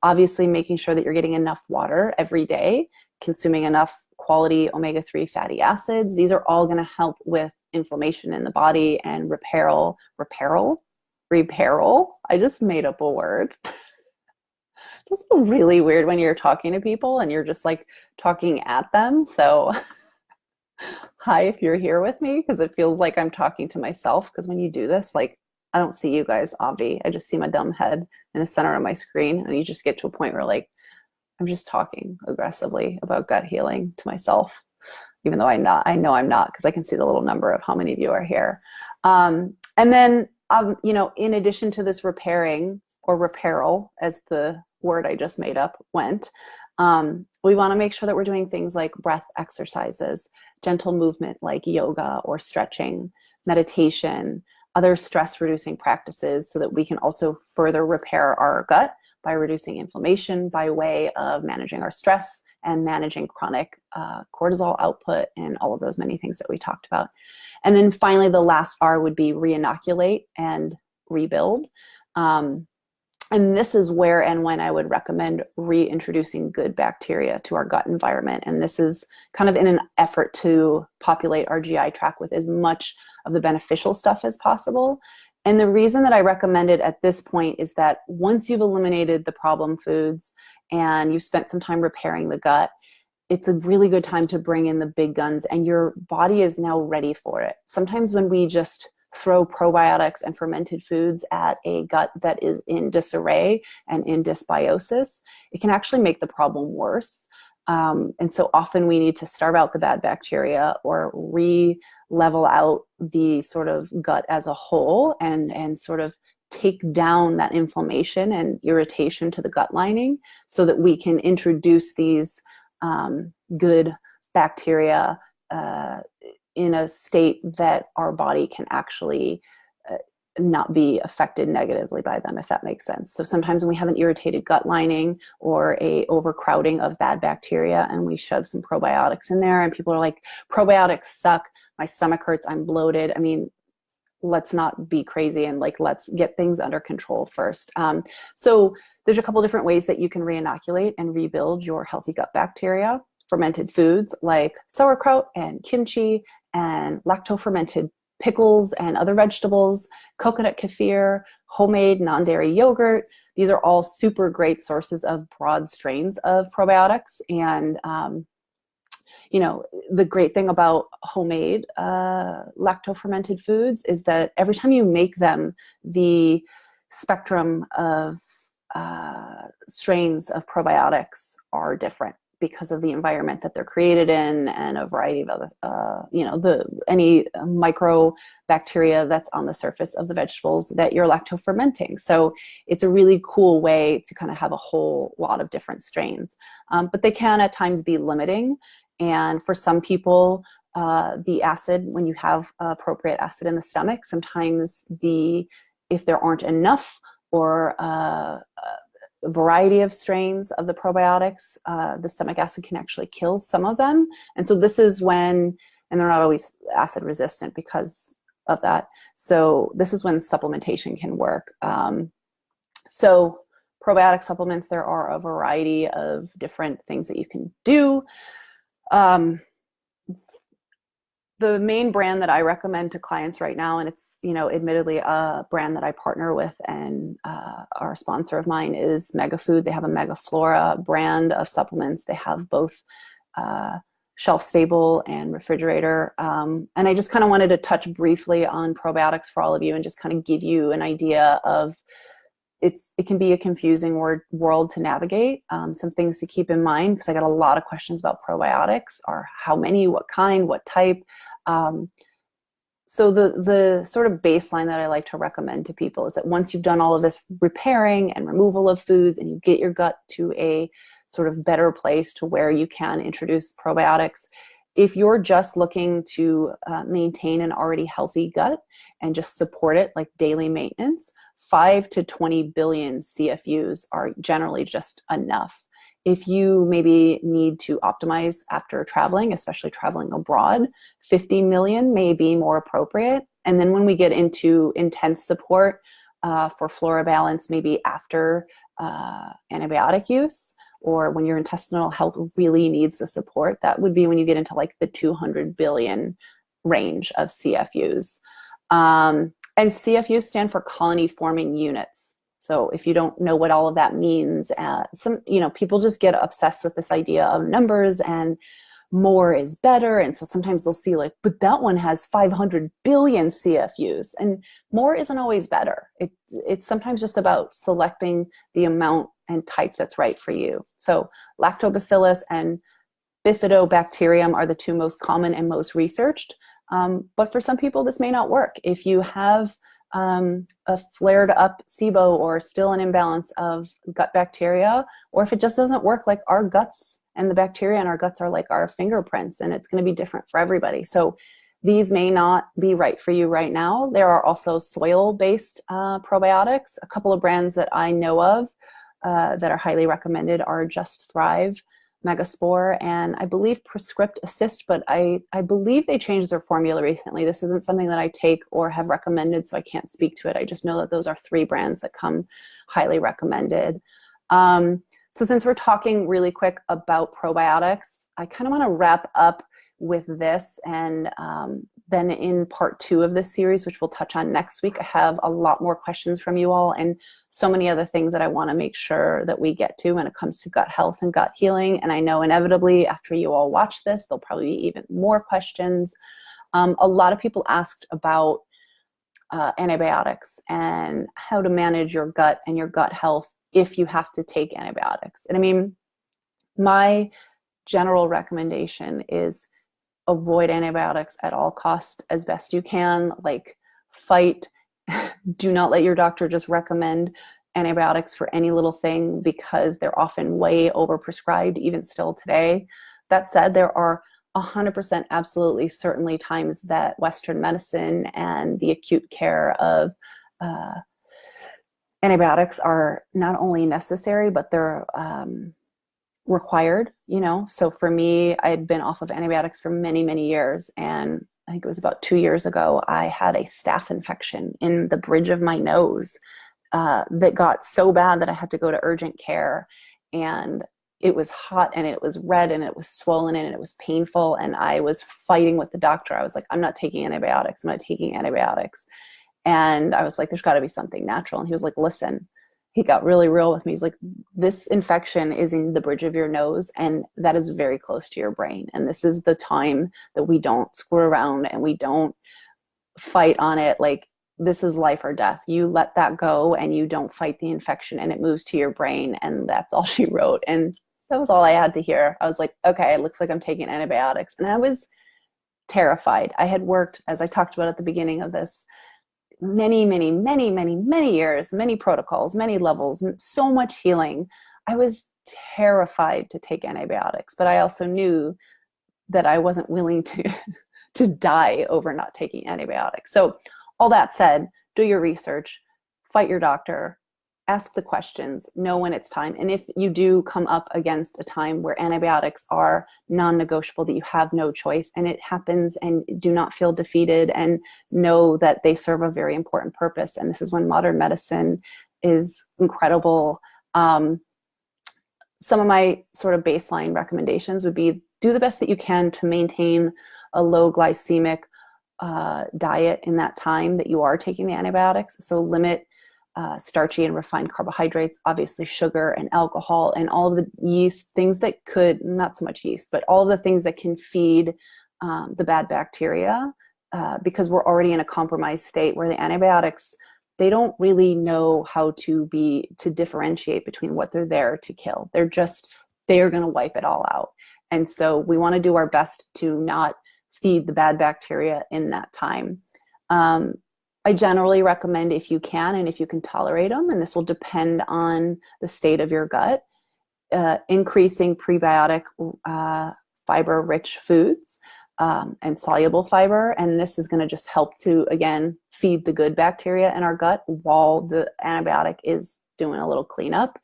Speaker 1: Obviously making sure that you're getting enough water every day, consuming enough quality omega-3 fatty acids. These are all going to help with inflammation in the body and repair. I just made up a word. It's also really weird when you're talking to people and you're just like talking at them. So hi, if you're here with me, because it feels like I'm talking to myself. Because when you do this, like, I don't see you guys, obvi. I just see my dumb head in the center of my screen. And you just get to a point where like, I'm just talking aggressively about gut healing to myself, even though I know I'm not, because I can see the little number of how many of you are here. And then, in addition to this repairing or repairal, as the word I just made up went, we want to make sure that we're doing things like breath exercises, gentle movement like yoga or stretching, meditation, other stress reducing practices, so that we can also further repair our gut by reducing inflammation by way of managing our stress and managing chronic cortisol output and all of those many things that we talked about. And then finally, the last R would be reinoculate and rebuild. And this is where and when I would recommend reintroducing good bacteria to our gut environment. And this is kind of in an effort to populate our GI tract with as much of the beneficial stuff as possible. And the reason that I recommend it at this point is that once you've eliminated the problem foods and you've spent some time repairing the gut, it's a really good time to bring in the big guns, and your body is now ready for it. Sometimes when we just throw probiotics and fermented foods at a gut that is in disarray and in dysbiosis, it can actually make the problem worse. And so often we need to starve out the bad bacteria or level out the sort of gut as a whole, and sort of take down that inflammation and irritation to the gut lining, so that we can introduce these good bacteria in a state that our body can actually not be affected negatively by them, if that makes sense. So sometimes when we have an irritated gut lining or a overcrowding of bad bacteria and we shove some probiotics in there and people are like, probiotics suck, my stomach hurts, I'm bloated. I mean, let's not be crazy, and like, let's get things under control first. So there's a couple different ways that you can reinoculate and rebuild your healthy gut bacteria. Fermented foods like sauerkraut and kimchi and lacto-fermented pickles and other vegetables, coconut kefir, homemade non-dairy yogurt. These are all super great sources of broad strains of probiotics. And, the great thing about homemade lacto-fermented foods is that every time you make them, the spectrum of strains of probiotics are different, because of the environment that they're created in and a variety of other, any microbacteria that's on the surface of the vegetables that you're lacto-fermenting. So it's a really cool way to kind of have a whole lot of different strains. But they can at times be limiting. And for some people, the acid, when you have appropriate acid in the stomach, sometimes if there aren't enough or a variety of strains of the probiotics, the stomach acid can actually kill some of them. And so this is when, and they're not always acid resistant because of that. So this is when supplementation can work. So probiotic supplements, there are a variety of different things that you can do. The main brand that I recommend to clients right now, and it's, admittedly a brand that I partner with and are a sponsor of mine, is Megafood. They have a Megaflora brand of supplements. They have both shelf stable and refrigerator. And I just kind of wanted to touch briefly on probiotics for all of you and just kind of give you an idea of it can be a confusing world to navigate. Some things to keep in mind, because I got a lot of questions about probiotics, are how many, what kind, what type. So the sort of baseline that I like to recommend to people is that once you've done all of this repairing and removal of foods and you get your gut to a sort of better place to where you can introduce probiotics, if you're just looking to maintain an already healthy gut and just support it like daily maintenance, 5 to 20 billion CFUs are generally just enough. If you maybe need to optimize after traveling, especially traveling abroad, 50 million may be more appropriate. And then when we get into intense support for flora balance, maybe after antibiotic use, or when your intestinal health really needs the support, that would be when you get into like the 200 billion range of CFUs. And CFUs stand for colony forming units. So if you don't know what all of that means, people just get obsessed with this idea of numbers and more is better. And so sometimes they'll see like, but that one has 500 billion CFUs, and more isn't always better. It's sometimes just about selecting the amount and type that's right for you. So lactobacillus and bifidobacterium are the two most common and most researched. But for some people, this may not work. If you have a flared up SIBO or still an imbalance of gut bacteria, or if it just doesn't work, like our guts and the bacteria in our guts are like our fingerprints, and it's going to be different for everybody. So these may not be right for you right now. There are also soil-based probiotics. A couple of brands that I know of that are highly recommended are Just Thrive, Megaspore, and I believe Prescript Assist, but I believe they changed their formula recently. This isn't something that I take or have recommended, so I can't speak to it. I just know that those are 3 brands that come highly recommended. So since we're talking really quick about probiotics, I kind of want to wrap up with this, and then in part 2 of this series, which we'll touch on next week, I have a lot more questions from you all and so many other things that I want to make sure that we get to when it comes to gut health and gut healing. And I know inevitably after you all watch this, there'll probably be even more questions. A lot of people asked about antibiotics and how to manage your gut and your gut health if you have to take antibiotics. And I mean, my general recommendation is avoid antibiotics at all costs as best you can. Like, fight. Do not let your doctor just recommend antibiotics for any little thing, because they're often way overprescribed even still today. That said, there are 100% absolutely certainly times that Western medicine and the acute care of antibiotics are not only necessary, but they're required, So for me, I'd been off of antibiotics for many, many years. And I think it was about 2 years ago, I had a staph infection in the bridge of my nose that got so bad that I had to go to urgent care. And it was hot and it was red and it was swollen and it was painful. And I was fighting with the doctor. I was like, I'm not taking antibiotics. I'm not taking antibiotics. And I was like, there's got to be something natural. And he was like, listen, he got really real with me. He's like, this infection is in the bridge of your nose, and that is very close to your brain. And this is the time that we don't screw around and we don't fight on it. Like, this is life or death. You let that go and you don't fight the infection, and it moves to your brain. And that's all she wrote. And that was all I had to hear. I was like, okay, it looks like I'm taking antibiotics. And I was terrified. I had worked, as I talked about at the beginning of this, many years, many protocols, many levels, so much healing. I was terrified to take antibiotics, but I also knew that I wasn't willing to die over not taking antibiotics. So all that said, do your research, fight your doctor, ask the questions, know when it's time. And if you do come up against a time where antibiotics are non-negotiable, that you have no choice, and it happens, and do not feel defeated, and know that they serve a very important purpose. And this is when modern medicine is incredible. Some of my sort of baseline recommendations would be, do the best that you can to maintain a low glycemic diet in that time that you are taking the antibiotics. So limit starchy and refined carbohydrates, obviously sugar and alcohol, and all of the yeast, things that could, not so much yeast, but all of the things that can feed the bad bacteria, because we're already in a compromised state where the antibiotics, they don't really know how to differentiate between what they're there to kill. They are going to wipe it all out. And so we want to do our best to not feed the bad bacteria in that time. I generally recommend, if you can and if you can tolerate them, and this will depend on the state of your gut, increasing prebiotic fiber-rich foods and soluble fiber. And this is going to just help to, again, feed the good bacteria in our gut while the antibiotic is doing a little cleanup.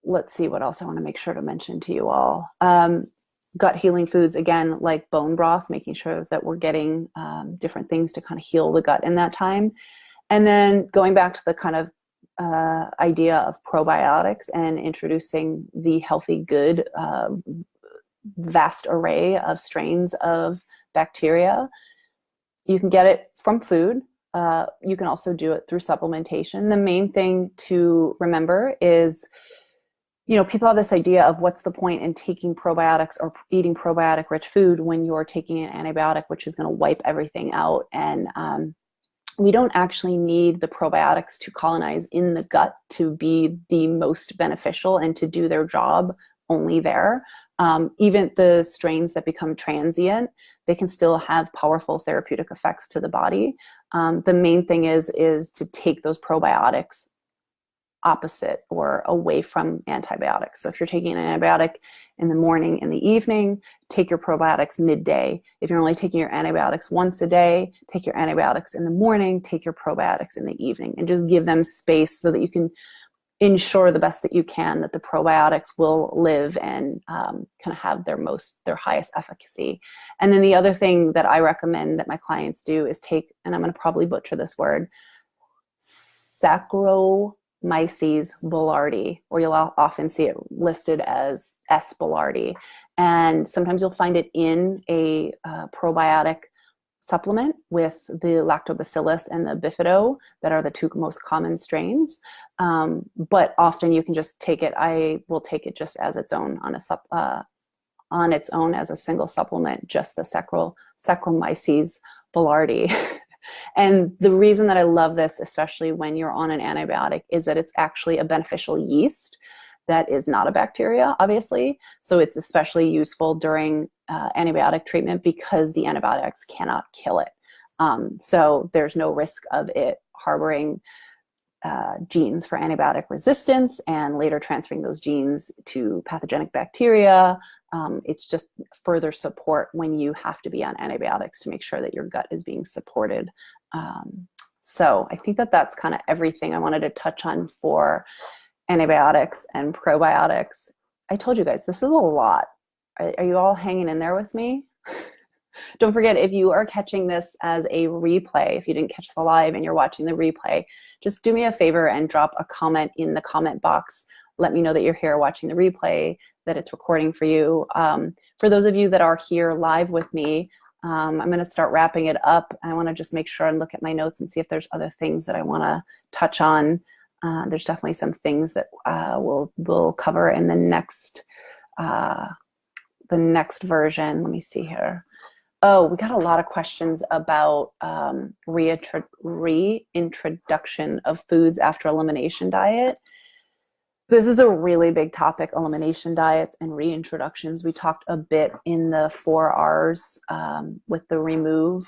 Speaker 1: Let's see what else I want to make sure to mention to you all. Gut healing foods, again, like bone broth, making sure that we're getting different things to kind of heal the gut in that time. And then going back to the kind of idea of probiotics and introducing the healthy good vast array of strains of bacteria. You can get it from food. You can also do it through supplementation. The main thing to remember is, people have this idea of what's the point in taking probiotics or eating probiotic rich food when you're taking an antibiotic, which is going to wipe everything out. And we don't actually need the probiotics to colonize in the gut to be the most beneficial and to do their job only there. Even the strains that become transient, they can still have powerful therapeutic effects to the body. The main thing is to take those probiotics opposite or away from antibiotics. So if you're taking an antibiotic in the morning, in the evening, take your probiotics midday. If you're only taking your antibiotics once a day, take your antibiotics in the morning, take your probiotics in the evening, and just give them space so that you can ensure the best that you can that the probiotics will live and kind of have their highest efficacy. And then the other thing that I recommend that my clients do is take, and I'm going to probably butcher this word, Saccharomyces boulardii, or you'll often see it listed as S. boulardii. And sometimes you'll find it in a probiotic supplement with the lactobacillus and the bifido that are the two most common strains. But often you can just take it. I will take it just as its own on its own as a single supplement, just the Saccharomyces boulardii. And the reason that I love this, especially when you're on an antibiotic, is that it's actually a beneficial yeast that is not a bacteria, obviously. So it's especially useful during antibiotic treatment because the antibiotics cannot kill it. So there's no risk of it harboring genes for antibiotic resistance and later transferring those genes to pathogenic bacteria. It's just further support when you have to be on antibiotics to make sure that your gut is being supported. So I think that that's kind of everything I wanted to touch on for antibiotics and probiotics. I told you guys, this is a lot. Are you all hanging in there with me? Don't forget, if you are catching this as a replay, if you didn't catch the live and you're watching the replay, just do me a favor and drop a comment in the comment box. Let me know that you're here watching the replay, that it's recording for you. For those of you that are here live with me, I'm going to start wrapping it up. I want to just make sure and look at my notes and see if there's other things that I want to touch on. There's definitely some things that we'll cover in the next version. Let me see here. Oh, we got a lot of questions about reintroduction of foods after elimination diet. This is a really big topic, elimination diets and reintroductions. We talked a bit in the 4 R's with the remove,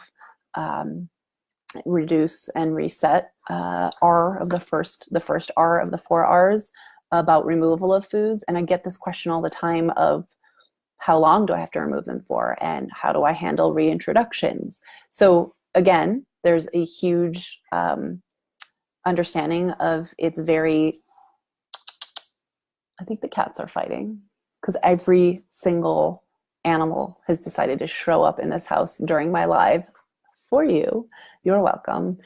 Speaker 1: reduce, and reset R of the first R of the 4 R's about removal of foods. And I get this question all the time of, how long do I have to remove them for? And how do I handle reintroductions? So again, there's a huge understanding of it's very, I think the cats are fighting because every single animal has decided to show up in this house during my live for you. You're welcome.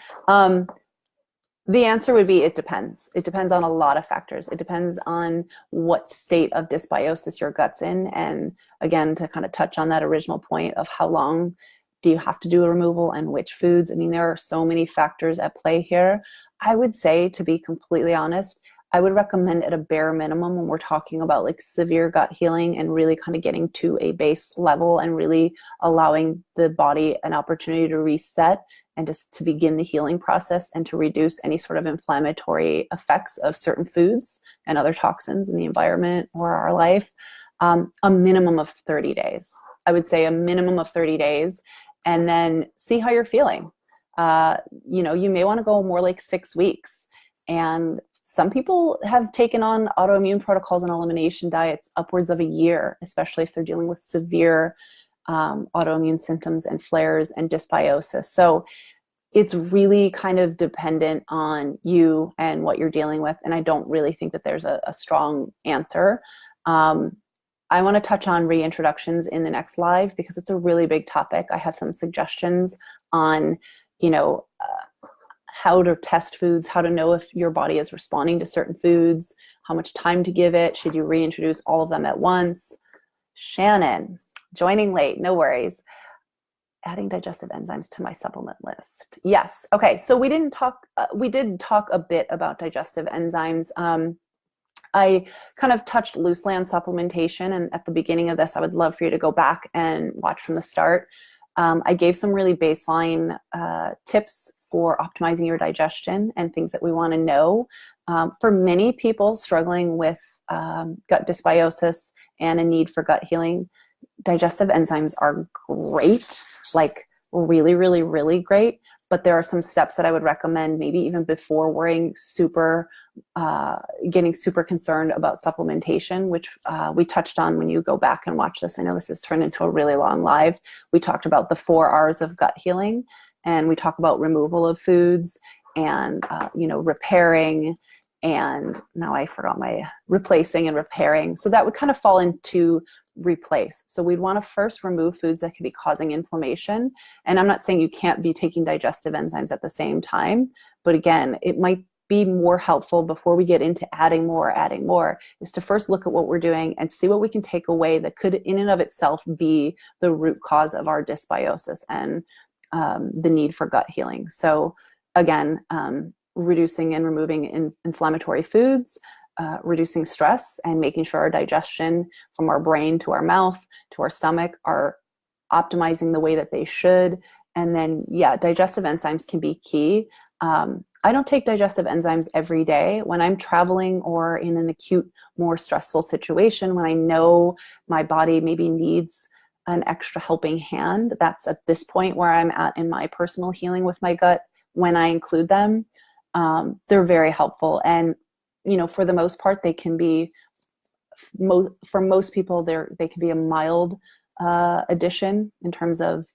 Speaker 1: The answer would be it depends. It depends on a lot of factors. It depends on what state of dysbiosis your gut's in. And again, to kind of touch on that original point of how long do you have to do a removal and which foods. I mean, there are so many factors at play here. I would say, to be completely honest, I would recommend at a bare minimum when we're talking about like severe gut healing and really kind of getting to a base level and really allowing the body an opportunity to reset and just to begin the healing process and to reduce any sort of inflammatory effects of certain foods and other toxins in the environment or our life, a minimum of 30 days. I would say a minimum of 30 days, and then see how you're feeling. You may want to go more like 6 weeks. And some people have taken on autoimmune protocols and elimination diets upwards of a year, especially if they're dealing with severe autoimmune symptoms and flares and dysbiosis. So it's really kind of dependent on you and what you're dealing with. And I don't really think that there's a strong answer. I want to touch on reintroductions in the next live because it's a really big topic. I have some suggestions on, how to test foods, how to know if your body is responding to certain foods, how much time to give it. Should you reintroduce all of them at once? Shannon, joining late, no worries. adding digestive enzymes to my supplement list. Yes. Okay. So we did talk a bit about digestive enzymes. I kind of touched loosely on supplementation, and at the beginning of this, I would love for you to go back and watch from the start. I gave some really baseline tips for optimizing your digestion and things that we want to know. For many people struggling with gut dysbiosis and a need for gut healing, digestive enzymes are great, like really, really, really great. But there are some steps that I would recommend, maybe even before worrying getting super concerned about supplementation, which we touched on when you go back and watch this. I know this has turned into a really long live. We talked about the 4 R's of gut healing, and we talk about removal of foods and, repairing, and now I forgot my replacing and repairing. So that would kind of fall into replace. So we'd want to first remove foods that could be causing inflammation. And I'm not saying you can't be taking digestive enzymes at the same time, but again, it might be more helpful before we get into adding more, is to first look at what we're doing and see what we can take away that could in and of itself be the root cause of our dysbiosis and the need for gut healing. So again, reducing and removing inflammatory foods, reducing stress, and making sure our digestion from our brain to our mouth to our stomach are optimizing the way that they should. And then, digestive enzymes can be key. I don't take digestive enzymes every day. When I'm traveling or in an acute, more stressful situation, when I know my body maybe needs an extra helping hand, that's at this point where I'm at in my personal healing with my gut. When I include them, they're very helpful. And for the most part, they can be, for most people, they can be a mild addition in terms of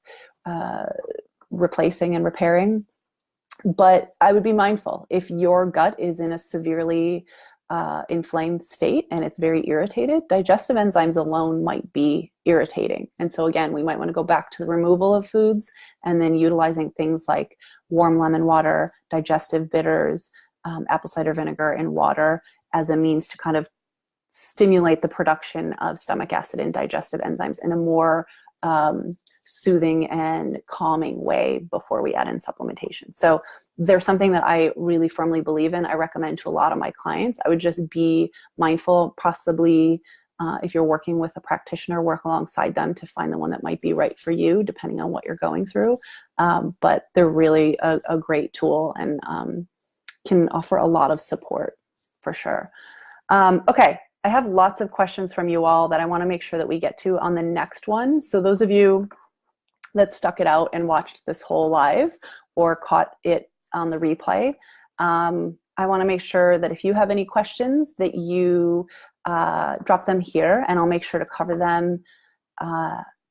Speaker 1: replacing and repairing. But I would be mindful if your gut is in a severely inflamed state and it's very irritated, digestive enzymes alone might be irritating. And so again, we might want to go back to the removal of foods and then utilizing things like warm lemon water, digestive bitters, apple cider vinegar, and water as a means to kind of stimulate the production of stomach acid and digestive enzymes in a more soothing and calming way before we add in supplementation. So there's something that I really firmly believe in. I recommend to a lot of my clients. I would just be mindful, possibly if you're working with a practitioner, work alongside them to find the one that might be right for you, depending on what you're going through. But they're really a great tool and can offer a lot of support for sure. Okay. I have lots of questions from you all that I want to make sure that we get to on the next one. So those of you that stuck it out and watched this whole live or caught it on the replay, I want to make sure that if you have any questions that you drop them here, and I'll make sure to cover them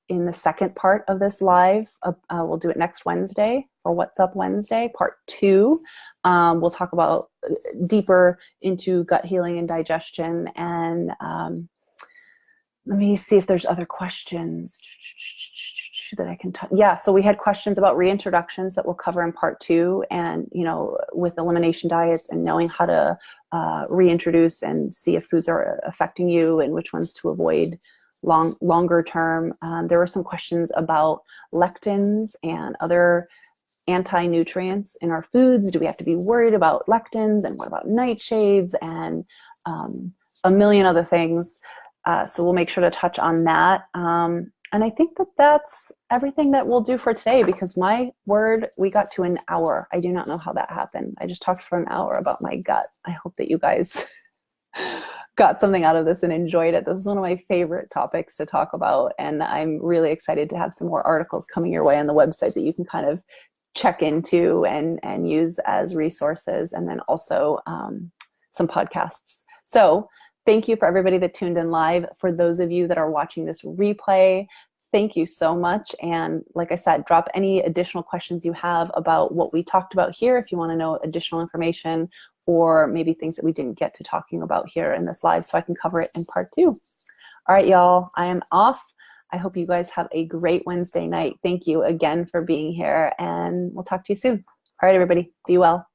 Speaker 1: in the second part of this live. We'll do it next Wednesday for What's Up Wednesday, part 2. We'll talk about deeper into gut healing and digestion. And let me see if there's other questions that I can touch. Yeah, so we had questions about reintroductions that we'll cover in part 2, and with elimination diets and knowing how to reintroduce and see if foods are affecting you and which ones to avoid longer term. There were some questions about lectins and other anti-nutrients in our foods. Do we have to be worried about lectins, and what about nightshades, and a million other things. So we'll make sure to touch on that. And I think that that's everything that we'll do for today, because my word, we got to an hour. I do not know how that happened. I just talked for an hour about my gut. I hope that you guys got something out of this and enjoyed it. This is one of my favorite topics to talk about, and I'm really excited to have some more articles coming your way on the website that you can kind of check into and use as resources, and then also some podcasts. So thank you for everybody that tuned in live. For those of you that are watching this replay, thank you so much. And like I said, drop any additional questions you have about what we talked about here if you want to know additional information, or maybe things that we didn't get to talking about here in this live, so I can cover it in part 2. All right, y'all, I am off. I hope you guys have a great Wednesday night. Thank you again for being here, and we'll talk to you soon. All right, everybody, be well.